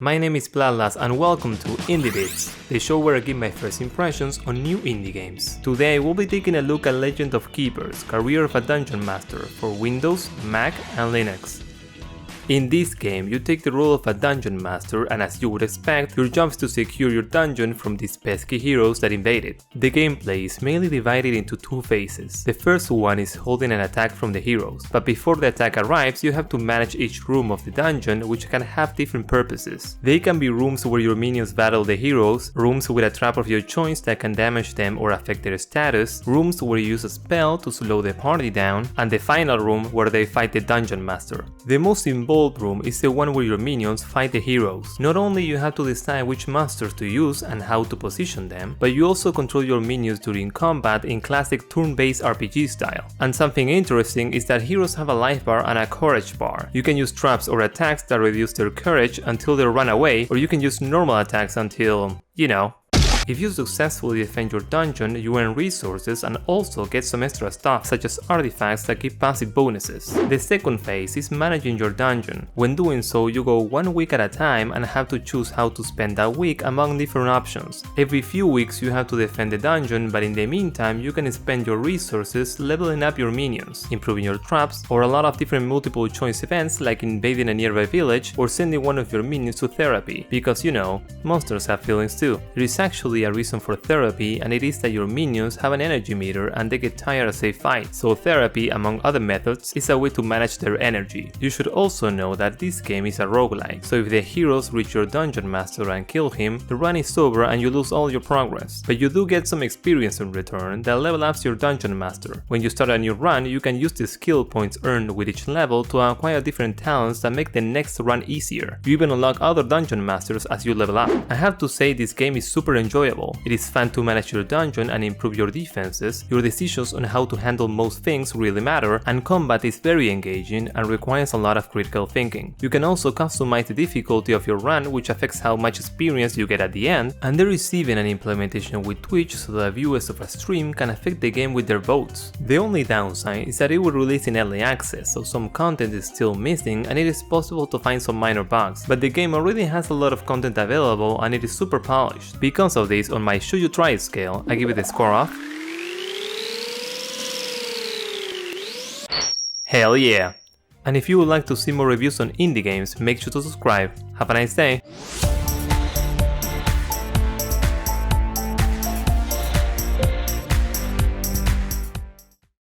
My name is Platlas and welcome to Indie Bits, the show where I give my first impressions on new indie games. Today we'll be taking a look at Legend of Keepers, Career of a Dungeon Master for Windows, Mac and Linux. In this game, you take the role of a dungeon master and as you would expect, your job is to secure your dungeon from these pesky heroes that invade it. The gameplay is mainly divided into two phases. The first one is holding an attack from the heroes, but before the attack arrives, you have to manage each room of the dungeon, which can have different purposes. They can be rooms where your minions battle the heroes, rooms with a trap of your choice that can damage them or affect their status, rooms where you use a spell to slow the party down, and the final room where they fight the dungeon master. The most involved room is the one where your minions fight the heroes. Not only you have to decide which monsters to use and how to position them, but you also control your minions during combat in classic turn-based RPG style. And something interesting is that heroes have a life bar and a courage bar. You can use traps or attacks that reduce their courage until they run away, or you can use normal attacks until, you know. If you successfully defend your dungeon, you earn resources and also get some extra stuff such as artifacts that give passive bonuses. The second phase is managing your dungeon. When doing so, you go 1 week at a time and have to choose how to spend that week among different options. Every few weeks you have to defend the dungeon, but in the meantime you can spend your resources leveling up your minions, improving your traps, or a lot of different multiple choice events like invading a nearby village or sending one of your minions to therapy, because you know, monsters have feelings too. There is actually a reason for therapy, and it is that your minions have an energy meter and they get tired as they fight, so therapy, among other methods, is a way to manage their energy. You should also know that this game is a roguelike, so if the heroes reach your dungeon master and kill him, the run is over and you lose all your progress. But you do get some experience in return that level ups your dungeon master. When you start a new run, you can use the skill points earned with each level to acquire different talents that make the next run easier. You even unlock other dungeon masters as you level up. I have to say this game is super enjoyable. It is fun to manage your dungeon and improve your defenses, your decisions on how to handle most things really matter, and combat is very engaging and requires a lot of critical thinking. You can also customize the difficulty of your run, which affects how much experience you get at the end, and there is even an implementation with Twitch so that viewers of a stream can affect the game with their votes. The only downside is that it will release in early access, so some content is still missing and it is possible to find some minor bugs, but the game already has a lot of content available and it is super polished. Because of this, on my should you try it scale, I give it a score of hell yeah! And if you would like to see more reviews on indie games, make sure to subscribe. Have a nice day!